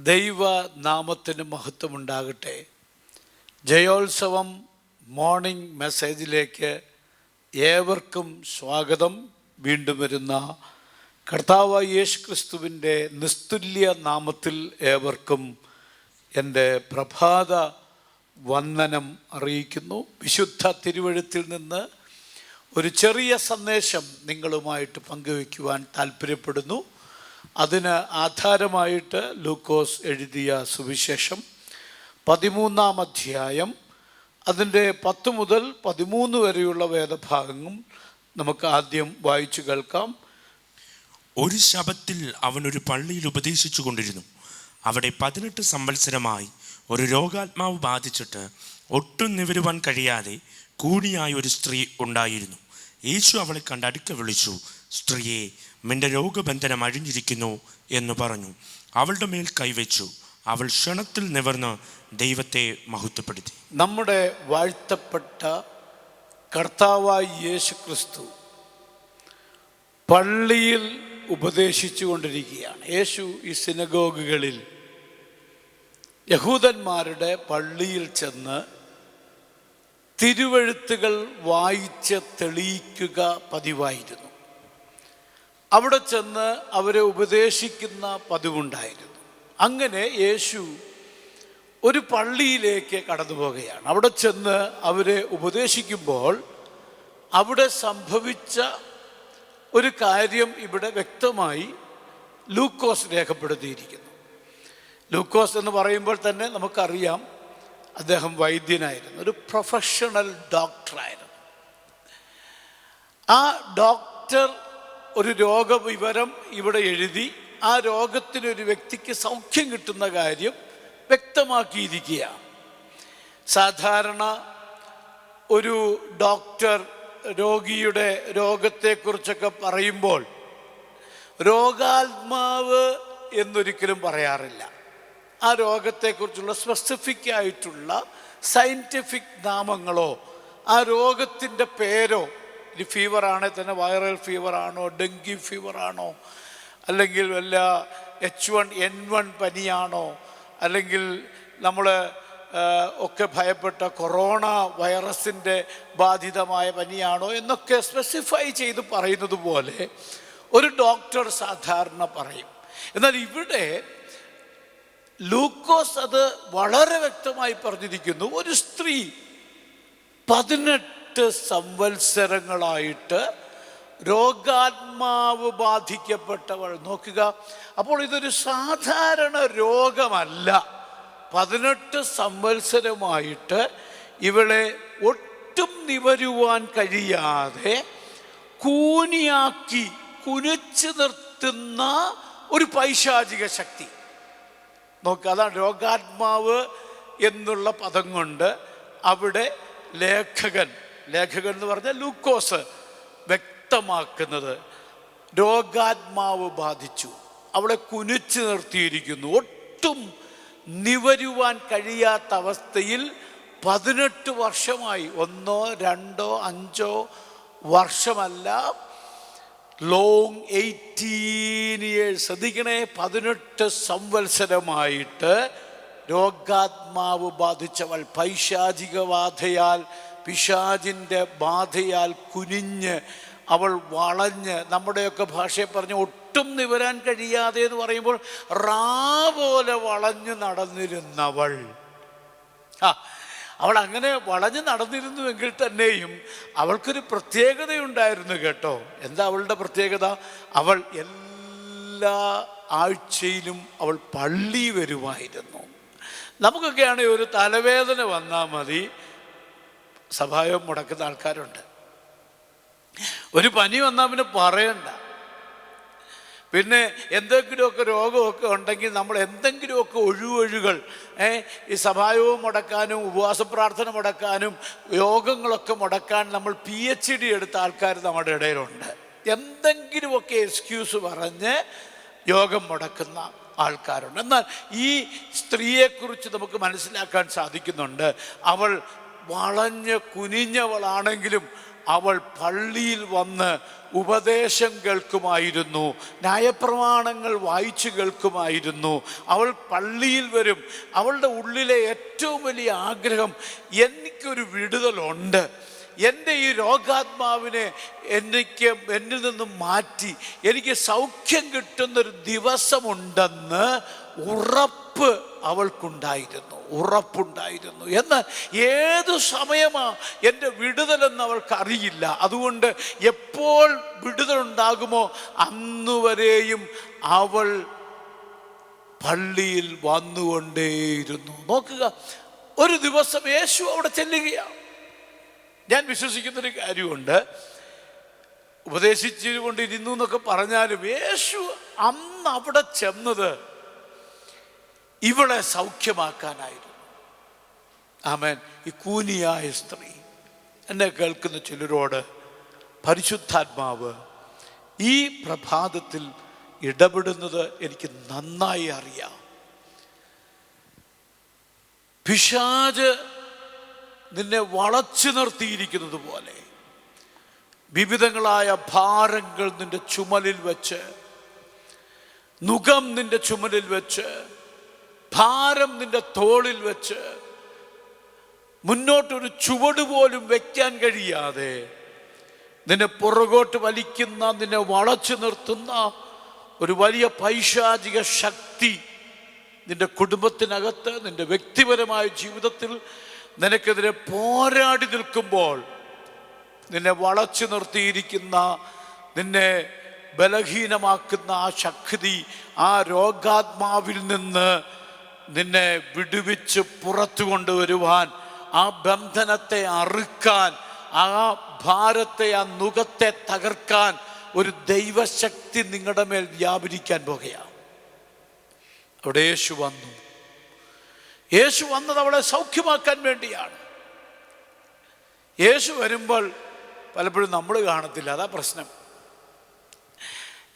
ദൈവനാമത്തിന് മഹത്വമുണ്ടാകട്ടെ. ജയോത്സവം മോർണിംഗ് മെസ്സേജിലേക്ക് ഏവർക്കും സ്വാഗതം. വീണ്ടും വരുന്ന കർത്താവായ യേശു ക്രിസ്തുവിൻ്റെ നിസ്തുല്യ നാമത്തിൽ ഏവർക്കും എൻ്റെ പ്രഭാത വന്ദനം അറിയിക്കുന്നു. വിശുദ്ധ തിരുവെഴുത്തിൽ നിന്ന് ഒരു ചെറിയ സന്ദേശം നിങ്ങളുമായിട്ട് പങ്കുവയ്ക്കുവാൻ താല്പര്യപ്പെടുന്നു. അതിന് ആധാരമായിട്ട് ലൂക്കോസ് എഴുതിയ സുവിശേഷം 13-ാം അധ്യായം അതിൻ്റെ 10 മുതൽ 13 വരെയുള്ള വേദഭാഗങ്ങൾ നമുക്ക് ആദ്യം വായിച്ചു കേൾക്കാം. ഒരു ശബ്ബത്തിൽ അവൻ ഒരു പള്ളിയിൽ ഉപദേശിച്ചു കൊണ്ടിരുന്നു. അവിടെ 18 സംവത്സരമായി ഒരു രോഗാത്മാവ് ബാധിച്ചിട്ട് ഒട്ടും നിവരുവാൻ കഴിയാതെ കൂനിയായ ഒരു സ്ത്രീ ഉണ്ടായിരുന്നു. യേശു അവളെ കണ്ട് അടുക്ക വിളിച്ചു, സ്ത്രീയെ, നിന്റെ രോഗബന്ധനം അഴിഞ്ഞിരിക്കുന്നു എന്ന് പറഞ്ഞു. അവളുടെ മേൽ കൈവച്ചു. അവൾ ക്ഷണത്തിൽ നിവർന്ന് ദൈവത്തെ മഹത്വപ്പെടുത്തി. നമ്മുടെ വാഴ്ത്തപ്പെട്ട കർത്താവായ യേശു ക്രിസ്തു പള്ളിയിൽ ഉപദേശിച്ചു കൊണ്ടിരിക്കുകയാണ്. യേശു ഈ സിനഗോഗുകളിൽ, യഹൂദന്മാരുടെ പള്ളിയിൽ ചെന്ന് തിരുവെഴുത്തുകൾ വായിച്ച് തെളിയിക്കുക പതിവായിരുന്നു. അവിടെ ചെന്ന് അവരെ ഉപദേശിക്കുന്ന പതിവുണ്ടായിരുന്നു. അങ്ങനെ യേശു ഒരു പള്ളിയിലേക്ക് കടന്നു പോകുകയാണ്. അവിടെ ചെന്ന് അവരെ ഉപദേശിക്കുമ്പോൾ അവിടെ സംഭവിച്ച ഒരു കാര്യം ഇവിടെ വ്യക്തമായി ലൂക്കോസ് രേഖപ്പെടുത്തിയിരിക്കുന്നു. ലൂക്കോസ് എന്ന് പറയുമ്പോൾ തന്നെ നമുക്കറിയാം, അദ്ദേഹം വൈദ്യനായിരുന്നു, ഒരു പ്രൊഫഷണൽ ഡോക്ടറായിരുന്നു. ആ ഡോക്ടർ ഒരു രോഗവിവരം ഇവിടെ എഴുതി ആ രോഗത്തിനൊരു വ്യക്തിക്ക് സൗഖ്യം കിട്ടുന്ന കാര്യം വ്യക്തമാക്കിയിരിക്കുകയാണ്. സാധാരണ ഒരു ഡോക്ടർ രോഗിയുടെ രോഗത്തെക്കുറിച്ചൊക്കെ പറയുമ്പോൾ രോഗാത്മാവ് എന്നൊരിക്കലും പറയാറില്ല. ആ രോഗത്തെക്കുറിച്ചുള്ള സ്പെസിഫിക് ആയിട്ടുള്ള സയൻറ്റിഫിക് നാമങ്ങളോ ആ രോഗത്തിൻ്റെ പേരോ, ഒരു ഫീവറാണെങ്കിൽ തന്നെ വൈറൽ ഫീവറാണോ, ഡെങ്കി ഫീവറാണോ, അല്ലെങ്കിൽ വല്ല H1N1 പനിയാണോ, അല്ലെങ്കിൽ നമ്മൾ ഒക്കെ ഭയപ്പെട്ട കൊറോണ വൈറസിൻ്റെ ബാധിതമായ പനിയാണോ എന്നൊക്കെ സ്പെസിഫൈ ചെയ്ത് പറയുന്നത് പോലെ ഒരു ഡോക്ടർ സാധാരണ പറയും. എന്നാൽ ഇവിടെ ലൂക്കോസ് അത് വളരെ വ്യക്തമായി പറഞ്ഞിരിക്കുന്നു. ഒരു സ്ത്രീ 18 സംവത്സരങ്ങളായിട്ട് രോഗാത്മാവ് ബാധിക്കപ്പെട്ടവൾ. നോക്കുക, അപ്പോൾ ഇതൊരു സാധാരണ രോഗമല്ല. 18 സംവത്സരമായിട്ട് ഇവളെ ഒട്ടും നിവരുവാൻ കഴിയാതെ കൂനിയാക്കി കുനിച്ചു നിർത്തുന്ന ഒരു പൈശാചിക ശക്തി. നോക്കുക, അതാണ് രോഗാത്മാവ് എന്നുള്ള പദം കൊണ്ട് അവിടെ ലേഖകൻ എന്ന് പറഞ്ഞാൽ ലൂക്കോസ് വ്യക്തമാക്കുന്നത് രോഗാത്മാവ് ബാധിച്ചു, അവളെ കുനിച്ചു നിർത്തിയിരിക്കുന്നു. ഒട്ടും നിവരുവാൻ കഴിയാത്ത അവസ്ഥയിൽ 18 വർഷമായി, 1, 2, 5 വർഷമല്ല, ലോങ് 18 years. ശ്രദ്ധിക്കണേ, 18 സംവത്സരമായിട്ട് രോഗാത്മാവ് ബാധിച്ചവൾ പൈശാചിക ബാധയാൽ, പിശാചിൻ്റെ ബാധയാൽ കുനിഞ്ഞ് അവൾ വളഞ്ഞ്, നമ്മുടെയൊക്കെ ഭാഷയെ പറഞ്ഞ് ഒട്ടും നിവരാൻ കഴിയാതെ എന്ന് പറയുമ്പോൾ പോലെ വളഞ്ഞു നടന്നിരുന്നവൾ. അവൾ അങ്ങനെ വളഞ്ഞു നടന്നിരുന്നുവെങ്കിൽ തന്നെയും അവൾക്കൊരു പ്രത്യേകതയുണ്ടായിരുന്നു കേട്ടോ. എന്താ അവളുടെ പ്രത്യേകത? അവൾ എല്ലാ ആഴ്ചയിലും അവൾ പള്ളി വരുമായിരുന്നു. നമുക്കൊക്കെയാണെങ്കിൽ ഒരു തലവേദന വന്നാൽ മതി സഭായോഗം മുടക്കുന്ന ആൾക്കാരുണ്ട്. ഒരു പനി വന്നാൽ പിന്നെ പറയണ്ട. പിന്നെ എന്തെങ്കിലുമൊക്കെ രോഗമൊക്കെ ഉണ്ടെങ്കിൽ നമ്മൾ എന്തെങ്കിലുമൊക്കെ ഒഴിവൊഴികൾ ഈ സഭായോഗം മുടക്കാനും ഉപവാസ പ്രാർത്ഥന മുടക്കാനും യോഗങ്ങളൊക്കെ മുടക്കാൻ നമ്മൾ PhD എടുത്ത ആൾക്കാർ നമ്മുടെ ഇടയിലുണ്ട്. എന്തെങ്കിലുമൊക്കെ എക്സ്ക്യൂസ് പറഞ്ഞ് യോഗം മുടക്കുന്ന ആൾക്കാരുണ്ട്. എന്നാൽ ഈ സ്ത്രീയെക്കുറിച്ച് നമുക്ക് മനസ്സിലാക്കാൻ സാധിക്കുന്നുണ്ട്. അവൾ വളഞ്ഞ് കുനിഞ്ഞവളാണെങ്കിലും അവൾ പള്ളിയിൽ വന്ന് ഉപദേശം കേൾക്കുമായിരുന്നു, ന്യായപ്രമാണങ്ങൾ വായിച്ചു കേൾക്കുമായിരുന്നു. അവൾ പള്ളിയിൽ വരും. അവളുടെ ഉള്ളിലെ ഏറ്റവും വലിയ ആഗ്രഹം, എനിക്കൊരു വിടുതലുണ്ട്, എൻ്റെ ഈ രോഗാത്മാവിനെ എന്നിൽ നിന്നും മാറ്റി എനിക്ക് സൗഖ്യം കിട്ടുന്നൊരു ദിവസമുണ്ടെന്ന് ഉറപ്പുണ്ടായിരുന്നു. എന്നാൽ ഏതു സമയമാണ് എൻ്റെ വിടുതലെന്ന് അവൾക്കറിയില്ല. അതുകൊണ്ട് എപ്പോൾ വിടുതലുണ്ടാകുമോ അന്നുവരെയും അവൾ പള്ളിയിൽ വന്നുകൊണ്ടേയിരുന്നു. നോക്കുക, ഒരു ദിവസം യേശു അവിടെ ചെല്ലുകയാണ്. ഞാൻ വിശ്വസിക്കുന്നൊരു കാര്യമുണ്ട്, ഉപദേശിച്ചുകൊണ്ടിരുന്നു എന്നൊക്കെ പറഞ്ഞാലും യേശു അന്ന് അവിടെ ചെന്നത് ഇവളെ സൗഖ്യമാക്കാനായിരുന്നു. ആമേൻ. ഈ കൂനിയായ സ്ത്രീ, എന്നെ കേൾക്കുന്ന ചിലരോട് പരിശുദ്ധാത്മാവ് ഈ പ്രഭാതത്തിൽ ഇടപെടുന്നത് എനിക്ക് നന്നായി അറിയാം. പിശാച് നിന്നെ വളച്ചു നിർത്തിയിരിക്കുന്നത് പോലെ വിവിധങ്ങളായ ഭാരങ്ങൾ നിന്റെ ചുമലിൽ വെച്ച്, നുകം നിന്റെ ചുമലിൽ വെച്ച്, ഭാരം നിന്റെ തോളിൽ വെച്ച് മുന്നോട്ടൊരു ചുവട് പോലും വയ്ക്കാൻ കഴിയാതെ നിന്നെ പുറകോട്ട് വലിക്കുന്ന, നിന്നെ വളച്ചു നിർത്തുന്ന ഒരു വലിയ പൈശാചിക ശക്തി നിന്റെ കുടുംബത്തിനകത്ത്, നിന്റെ വ്യക്തിപരമായ ജീവിതത്തിൽ നിനക്കെതിരെ പോരാടി നിൽക്കുമ്പോൾ, നിന്നെ വളച്ചു നിർത്തിയിരിക്കുന്ന, നിന്നെ ബലഹീനമാക്കുന്ന ആ ശക്തി, ആ രോഗാത്മാവിൽ നിന്ന് നിന്നെ വിടുവിച്ച് പുറത്തു കൊണ്ടുവരുവാൻ, ആ ബന്ധനത്തെ അറുക്കാൻ, ആ ഭാരത്തെ, ആ നുകത്തെ തകർക്കാൻ ഒരു ദൈവശക്തി നിങ്ങളുടെ മേൽ വ്യാപരിക്കാൻ പോകുകയാണ്. അവിടെ യേശു വന്നു. യേശു വന്നത് അവളെ സൗഖ്യമാക്കാൻ വേണ്ടിയാണ്. യേശു വരുമ്പോൾ പലപ്പോഴും നമ്മൾ കാണത്തില്ല, അതാ പ്രശ്നം.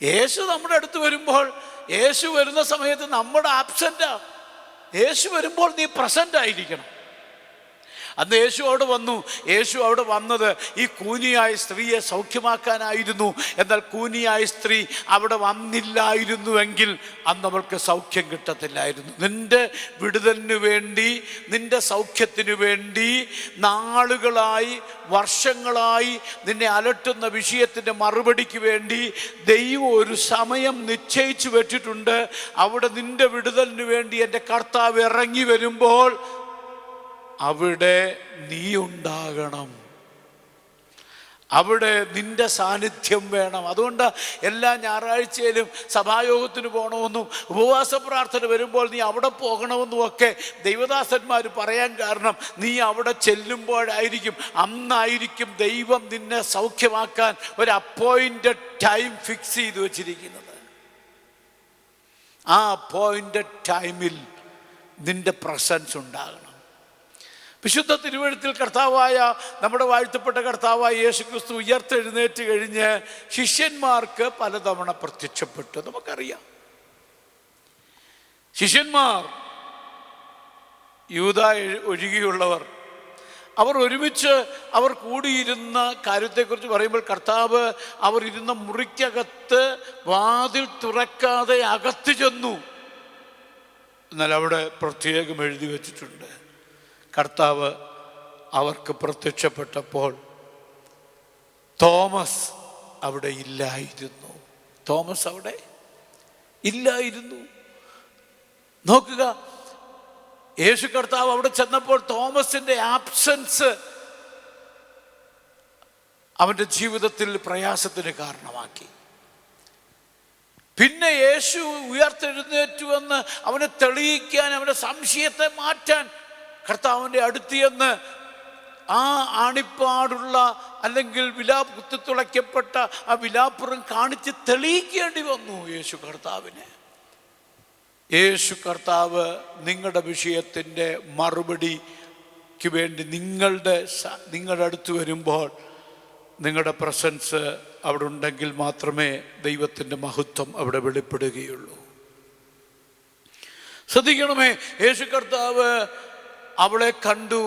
യേശു നമ്മുടെ അടുത്ത് വരുമ്പോൾ, യേശു വരുന്ന സമയത്ത് നമ്മുടെ ആബ്സെൻ്റാ. യേശു വരുമ്പോൾ നീ പ്രസൻ്റ് ആയിരിക്കണം. അന്ന് യേശു അവിടെ വന്നു. യേശു അവിടെ വന്നത് ഈ കൂനിയായ സ്ത്രീയെ സൗഖ്യമാക്കാനായിരുന്നു. എന്നാൽ കൂനിയായ സ്ത്രീ അവിടെ വന്നില്ലായിരുന്നുവെങ്കിൽ അന്ന് അവൾക്ക് സൗഖ്യം കിട്ടത്തില്ലായിരുന്നു. നിന്റെ വിടുതലിന് വേണ്ടി, നിന്റെ സൗഖ്യത്തിനു വേണ്ടി നാളുകളായി, വർഷങ്ങളായി നിന്നെ അലട്ടുന്ന വിഷയത്തിൻ്റെ മറുപടിക്ക് വേണ്ടി ദൈവം ഒരു സമയം നിശ്ചയിച്ചു വെച്ചിട്ടുണ്ട്. അവിടെ നിന്റെ വിടുതലിന് വേണ്ടി എൻ്റെ കർത്താവ് ഇറങ്ങി വരുമ്പോൾ അവിടെ നീ ഉണ്ടാകണം, അവിടെ നിന്റെ സാന്നിധ്യം വേണം. അതുകൊണ്ട് എല്ലാ ഞായറാഴ്ചയിലും സഭായോഗത്തിന് പോകണമെന്നും ഉപവാസ പ്രാർത്ഥന വരുമ്പോൾ നീ അവിടെ പോകണമെന്നും ഒക്കെ ദൈവദാസന്മാർ പറയാൻ കാരണം, നീ അവിടെ ചെല്ലുമ്പോഴായിരിക്കും, അന്നായിരിക്കും ദൈവം നിന്നെ സൗഖ്യമാക്കാൻ ഒരു അപ്പോയിൻറ്റഡ് ടൈം ഫിക്സ് ചെയ്ത് വച്ചിരിക്കുന്നത്. ആ അപ്പോയിൻറ്റഡ് ടൈമിൽ നിന്റെ പ്രസൻസ് ഉണ്ടാകണം. വിശുദ്ധ തിരുവെഴുത്തിൽ കർത്താവായ, നമ്മുടെ വാഴ്ത്തപ്പെട്ട കർത്താവായ യേശുക്രിസ്തു ഉയർത്തെഴുന്നേറ്റ് കഴിഞ്ഞ് ശിഷ്യന്മാർക്ക് പലതവണ പ്രത്യക്ഷപ്പെട്ടു. നമുക്കറിയാം, ശിഷ്യന്മാർ, യൂദാ ഒഴികെയുള്ളവർ, അവർ ഒരുമിച്ച് അവർ കൂടിയിരുന്ന കാര്യത്തെക്കുറിച്ച് പറയുമ്പോൾ കർത്താവ് അവർ ഇരുന്ന മുറിക്കകത്ത് വാതിൽ തുറക്കാതെ അകത്ത് ചെന്നു. എന്നാൽ അവിടെ പ്രത്യേകം എഴുതി വച്ചിട്ടുണ്ട്, കർത്താവ് അവർക്ക് പ്രത്യക്ഷപ്പെട്ടപ്പോൾ തോമസ് അവിടെ ഇല്ലായിരുന്നു. തോമസ് അവിടെ ഇല്ലായിരുന്നു. നോക്കുക, യേശു കർത്താവ് അവിടെ ചെന്നപ്പോൾ തോമസിന്റെ ആബ്സെൻസ് അവൻ്റെ ജീവിതത്തിൽ പ്രയാസത്തിന് കാരണമാക്കി. പിന്നെ യേശു ഉയർത്തെഴുന്നേറ്റുവെന്ന് അവനെ തെളിയിക്കാൻ, അവൻ്റെ സംശയത്തെ മാറ്റാൻ കർത്താവിൻ്റെ അടുത്ത് ചെന്ന് ആ ആണിപ്പാടുള്ള അല്ലെങ്കിൽ കുത്തിത്തുളയ്ക്കപ്പെട്ട ആ വിലാപ്പുറം കാണിച്ച് തെളിയിക്കേണ്ടി വന്നു യേശു കർത്താവിനെ. യേശു കർത്താവ് നിങ്ങളുടെ വിഷയത്തിൻ്റെ മറുപടിക്ക് വേണ്ടി നിങ്ങളുടെ അടുത്ത് വരുമ്പോൾ നിങ്ങളുടെ പ്രസൻസ് അവിടെ ഉണ്ടെങ്കിൽ മാത്രമേ ദൈവത്തിൻ്റെ മഹത്വം അവിടെ വെളിപ്പെടുകയുള്ളൂ. ശ്രദ്ധിക്കണമേ, യേശു കർത്താവ് അവളെ കണ്ടു,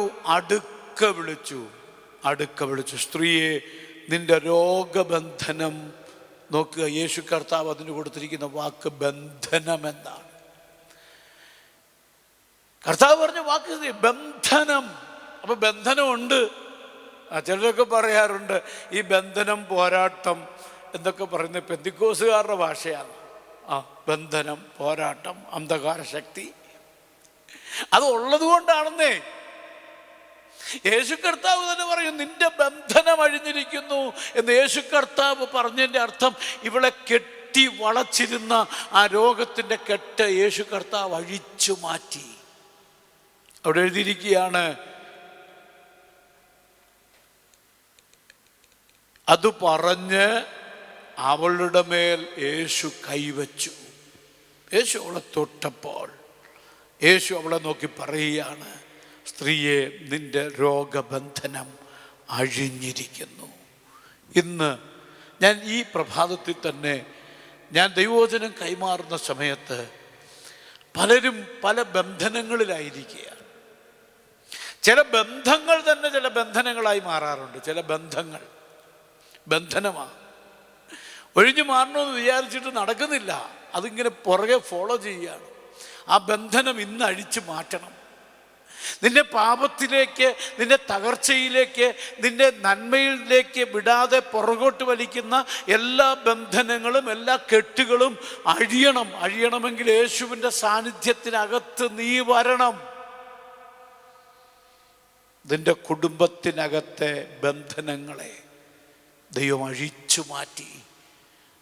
അടുക്ക വിളിച്ചു. സ്ത്രീയെ, നിന്റെ രോഗബന്ധനം, നോക്കുക, യേശു കർത്താവ് അതിന് കൊടുത്തിരിക്കുന്ന വാക്ക് ബന്ധനം എന്നാണ്. കർത്താവ് പറഞ്ഞ വാക്ക് ബന്ധനം. അപ്പൊ ബന്ധനമുണ്ട്. ചിലരൊക്കെ പറയാറുണ്ട് ഈ ബന്ധനം, പോരാട്ടം എന്തൊക്കെ പറയുന്നത് പെന്തിക്കോസുകാരുടെ ഭാഷയാണ്. ബന്ധനം, പോരാട്ടം, അന്ധകാര ശക്തി, അത് ഉള്ളത് കൊണ്ടാണെന്നേ. യേശു കർത്താവ് തന്നെ പറയും നിന്റെ ബന്ധനം അഴിഞ്ഞിരിക്കുന്നു എന്ന്. യേശു കർത്താവ് പറഞ്ഞതിൻ്റെ അർത്ഥം ഇവളെ കെട്ടി വളച്ചിരുന്ന ആ രോഗത്തിൻ്റെ കെട്ട് യേശു കർത്താവ് അഴിച്ചു മാറ്റി. അവിടെ എഴുതിയിരിക്കുകയാണ്, അത് പറഞ്ഞ് അവളുടെ മേൽ യേശു കൈവച്ചു. യേശു അവളെ തൊട്ടപ്പോൾ യേശു അവളെ നോക്കി പറയുകയാണ്, സ്ത്രീയെ, നിന്റെ രോഗബന്ധനം അഴിഞ്ഞിരിക്കുന്നു. ഇന്ന് ഞാൻ ഈ പ്രഭാതത്തിൽ തന്നെ ഞാൻ ദൈവവചനം കൈമാറുന്ന സമയത്ത് പലരും പല ബന്ധനങ്ങളിലായിരിക്കുകയാണ്. ചില ബന്ധങ്ങൾ തന്നെ ചില ബന്ധനങ്ങളായി മാറാറുണ്ട്. ചില ബന്ധനമാണ്, ഒഴിഞ്ഞു മാറണമെന്ന് വിചാരിച്ചിട്ട് നടക്കുന്നില്ല. അതിങ്ങനെ പുറകെ ഫോളോ ചെയ്യുകയാണ്. ആ ബന്ധനം ഇന്ന് അഴിച്ചു മാറ്റണം. നിന്നെ പാപത്തിലേക്ക്, നിന്നെ തകർച്ചയിലേക്ക്, നിന്റെ നന്മയിലേക്ക് വിടാതെ പുറകോട്ട് വലിക്കുന്ന എല്ലാ ബന്ധനങ്ങളും എല്ലാ കെട്ടുകളും അഴിയണമെങ്കിൽ യേശുവിൻ്റെ സാന്നിധ്യത്തിനകത്ത് നീ വരണം. നിന്റെ കുടുംബത്തിനകത്തെ ബന്ധനങ്ങളെ ദൈവം അഴിച്ചു മാറ്റി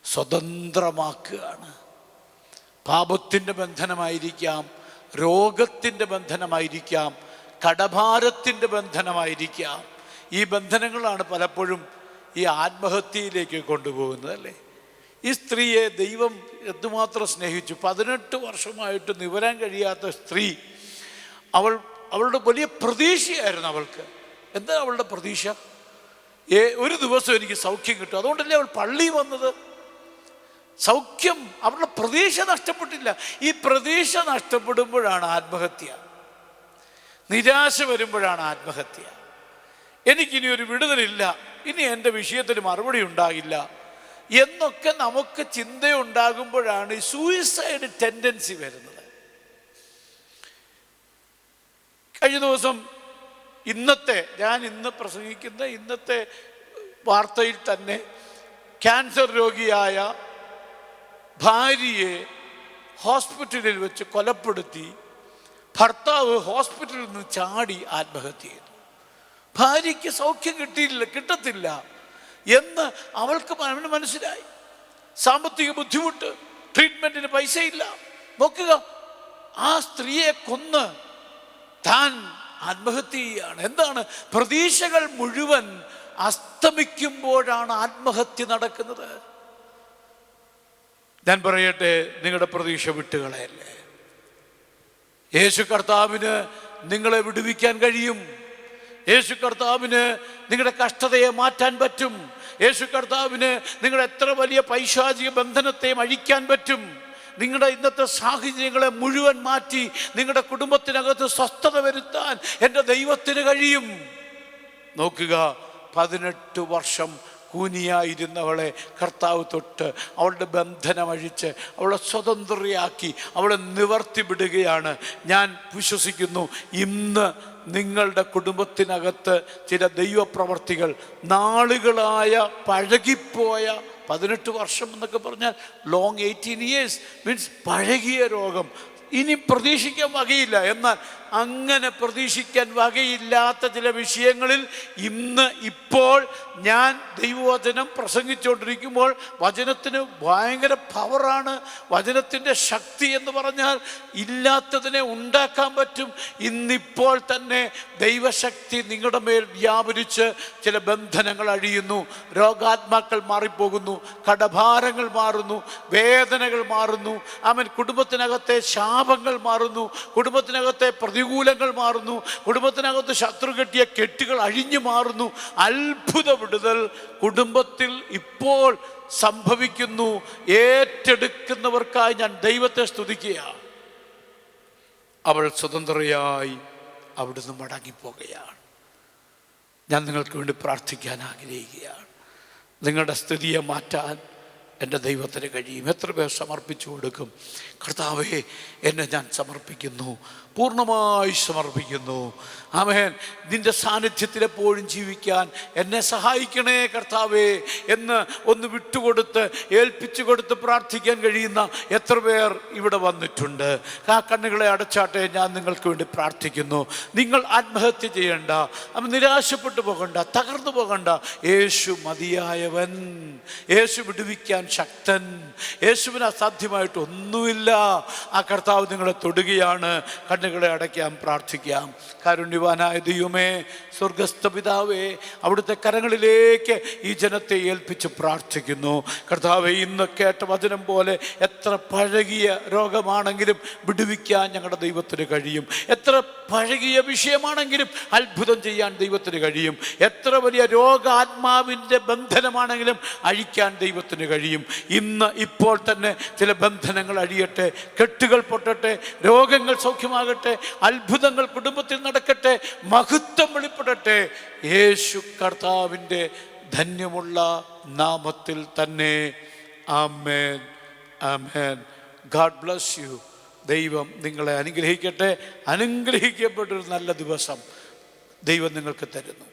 സ്വതന്ത്രമാക്കുകയാണ്. പാപത്തിൻ്റെ ബന്ധനമായിരിക്കാം, രോഗത്തിൻ്റെ ബന്ധനമായിരിക്കാം, കടഭാരത്തിൻ്റെ ബന്ധനമായിരിക്കാം. ഈ ബന്ധനങ്ങളാണ് പലപ്പോഴും ഈ ആത്മഹത്യയിലേക്ക് കൊണ്ടുപോകുന്നത്, അല്ലേ? ഈ സ്ത്രീയെ ദൈവം എന്തുമാത്രം സ്നേഹിച്ചു. 18 വർഷമായിട്ട് നിവരാൻ കഴിയാത്ത സ്ത്രീ, അവളുടെ വലിയ പ്രതീക്ഷയായിരുന്നു അവൾക്ക്. എന്താ അവളുടെ പ്രതീക്ഷ? ഒരു ദിവസം എനിക്ക് സൗഖ്യം കിട്ടും. അതുകൊണ്ടല്ലേ അവൾ പള്ളി വന്നത്. സൗഖ്യം, അവരുടെ പ്രതീക്ഷ നഷ്ടപ്പെട്ടില്ല. ഈ പ്രതീക്ഷ നഷ്ടപ്പെടുമ്പോഴാണ് ആത്മഹത്യ. നിരാശ വരുമ്പോഴാണ് ആത്മഹത്യ. എനിക്കിനി ഒരു വിടുതലില്ല, ഇനി എൻ്റെ വിഷയത്തിന് മറുപടി ഉണ്ടാകില്ല എന്നൊക്കെ നമുക്ക് ചിന്തയുണ്ടാകുമ്പോഴാണ് ഈ സൂയിസൈഡ് ടെൻഡൻസി വരുന്നത്. കഴിഞ്ഞ ദിവസം ഞാൻ ഇന്ന് പ്രസംഗിക്കുന്ന ഇന്നത്തെ വാർത്തയിൽ തന്നെ ക്യാൻസർ രോഗിയായ ഭാര്യയെ ഹോസ്പിറ്റലിൽ വെച്ച് കൊലപ്പെടുത്തി ഭർത്താവ് ഹോസ്പിറ്റലിൽ നിന്ന് ചാടി ആത്മഹത്യ ചെയ്തു. ഭാര്യയ്ക്ക് സൗഖ്യം കിട്ടത്തില്ല എന്ന് അവൾക്ക് മനസ്സിലായി. സാമ്പത്തിക ബുദ്ധിമുട്ട്, ട്രീറ്റ്മെൻറ്റിന് പൈസയില്ല. നോക്കുക, ആ സ്ത്രീയെ കൊന്ന് താൻ ആത്മഹത്യ ചെയ്യുകയാണ്. എന്താണ്? പ്രതീക്ഷകൾ മുഴുവൻ അസ്തമിക്കുമ്പോഴാണ് ആത്മഹത്യ നടക്കുന്നത്. ഞാൻ പറയട്ടെ, നിങ്ങളുടെ പ്രതീക്ഷ വിട്ടുകളയല്ലേ. യേശു കർത്താവിന് നിങ്ങളെ വിടുവിക്കാൻ കഴിയും. യേശു കർത്താവിന് നിങ്ങളുടെ കഷ്ടതയെ മാറ്റാൻ പറ്റും. യേശു കർത്താവിന് നിങ്ങളുടെ എത്ര വലിയ പൈശാചിക ബന്ധനത്തെയും അഴിക്കാൻ പറ്റും. നിങ്ങളുടെ ഇന്നത്തെ സാഹചര്യങ്ങളെ മുഴുവൻ മാറ്റി നിങ്ങളുടെ കുടുംബത്തിനകത്ത് സ്വസ്ഥത വരുത്താൻ എൻ്റെ ദൈവത്തിന് കഴിയും. നോക്കുക, 18 വർഷം കൂനിയായിരുന്നവളെ കർത്താവ് തൊട്ട് അവളുടെ ബന്ധനമഴിച്ച് അവളെ സ്വതന്ത്രയാക്കി അവളെ നിവർത്തി വിടുകയാണ്. ഞാൻ വിശ്വസിക്കുന്നു ഇന്ന് നിങ്ങളുടെ കുടുംബത്തിനകത്ത് ചില ദൈവപ്രവർത്തികൾ, നാളുകളായ പഴകിപ്പോയ 18 വർഷം എന്നൊക്കെ പറഞ്ഞാൽ ലോങ് 18 years മീൻസ് പഴകിയ രോഗം, ഇനി പ്രതീക്ഷിക്കാൻ വകയില്ല. എന്നാൽ അങ്ങനെ പ്രതീക്ഷിക്കാൻ വകയില്ലാത്ത ചില വിഷയങ്ങളിൽ ഇപ്പോൾ ഞാൻ ദൈവവചനം പ്രസംഗിച്ചുകൊണ്ടിരിക്കുമ്പോൾ വചനത്തിന് ഭയങ്കര പവറാണ്. വചനത്തിൻ്റെ ശക്തി എന്ന് പറഞ്ഞാൽ ഇല്ലാത്തതിനെ ഉണ്ടാക്കാൻ പറ്റും. ഇന്നിപ്പോൾ തന്നെ ദൈവശക്തി നിങ്ങളുടെ മേൽ വ്യാപരിച്ച് ചില ബന്ധനങ്ങൾ അഴിയുന്നു, രോഗാത്മാക്കൾ മാറിപ്പോകുന്നു, കടഭാരങ്ങൾ മാറുന്നു, വേദനകൾ മാറുന്നു. അവൻ കുടുംബത്തിനകത്തെ ശാപങ്ങൾ മാറുന്നു, കുടുംബത്തിനകത്തെ പ്രതികൂലങ്ങൾ മാറുന്നു, കുടുംബത്തിനകത്ത് ശത്രു കെട്ടിയ കെട്ടുകൾ അഴിഞ്ഞു മാറുന്നു. അത്ഭുത വിടുതൽ കുടുംബത്തിൽ ഇപ്പോൾ സംഭവിക്കുന്നു. ഏറ്റെടുക്കുന്നവർക്കായി ഞാൻ ദൈവത്തെ സ്തുതിക്കുകയാണ്. അവൾ സ്വതന്ത്രയായി അവിടുന്ന് മടങ്ങിപ്പോകുകയാണ്. ഞാൻ നിങ്ങൾക്ക് വേണ്ടി പ്രാർത്ഥിക്കാൻ ആഗ്രഹിക്കുകയാണ്. നിങ്ങളുടെ സ്ഥിതിയെ മാറ്റാൻ എൻ്റെ ദൈവത്തിന് കഴിയും. എത്ര പേർ സമർപ്പിച്ചു കൊടുക്കും? കർത്താവേ, എന്നെ ഞാൻ സമർപ്പിക്കുന്നു, പൂർണ്ണമായി സമർപ്പിക്കുന്നു. ആമേൻ. നിൻ്റെ സാന്നിധ്യത്തിൽ എപ്പോഴും ജീവിക്കാൻ എന്നെ സഹായിക്കണേ കർത്താവേ എന്ന് ഒന്ന് വിട്ടുകൊടുത്ത് ഏൽപ്പിച്ചു കൊടുത്ത് പ്രാർത്ഥിക്കാൻ കഴിയുന്ന എത്ര പേർ ഇവിടെ വന്നിട്ടുണ്ട്? ആ കണ്ണുകളെ അടച്ചാട്ടെ. ഞാൻ നിങ്ങൾക്ക് വേണ്ടി പ്രാർത്ഥിക്കുന്നു. നിങ്ങൾ ആത്മഹത്യ ചെയ്യണ്ട, നിരാശപ്പെട്ടു പോകണ്ട, തകർന്നു പോകണ്ട. യേശു മതിയായവൻ, യേശു വിടുവിക്കാൻ ശക്തൻ, യേശുവിന് അസാധ്യമായിട്ട് ഒന്നുമില്ല. ആ കർത്താവ് നിങ്ങളെ തൊടുകയാണ്. കണ്ണുകളെ അടയ്ക്കാം, പ്രാർത്ഥിക്കാം. കാരുണ്യവാനായ ദൈവമേ, സ്വർഗസ്ഥ പിതാവേ, അവിടുത്തെ കരങ്ങളിലേക്ക് ഈ ജനത്തെ ഏൽപ്പിച്ച് പ്രാർത്ഥിക്കുന്നു. കർത്താവേ, ഇന്ന് കേട്ട വചനം പോലെ എത്ര പഴകിയ രോഗമാണെങ്കിലും വിടുവിക്കാൻ ഞങ്ങളുടെ ദൈവത്തിന് കഴിയും. എത്ര പഴകിയ വിഷയമാണെങ്കിലും അത്ഭുതം ചെയ്യാൻ ദൈവത്തിന് കഴിയും. എത്ര വലിയ രോഗാത്മാവിൻ്റെ ബന്ധനമാണെങ്കിലും അഴിക്കാൻ ദൈവത്തിന് കഴിയും. ഇന്ന് ഇപ്പോൾ തന്നെ ചില ബന്ധനങ്ങൾ അഴിയട്ടെ, കെട്ടുകൾ പൊട്ടട്ടെ, രോഗങ്ങൾ സൗഖ്യമാകട്ടെ, അത്ഭുതങ്ങൾ കുടുംബത്തിൽ നടക്കട്ടെ, മഹത്വം വെളിപ്പെടട്ടെ. യേശു കർത്താവിൻ്റെ ധന്യമുള്ള നാമത്തിൽ തന്നെ. ആമേൻ, ആമേൻ. God bless you. ദൈവം നിങ്ങളെ അനുഗ്രഹിക്കട്ടെ. അനുഗ്രഹിക്കപ്പെട്ടൊരു നല്ല ദിവസം ദൈവം നിങ്ങൾക്ക് തരുന്നു.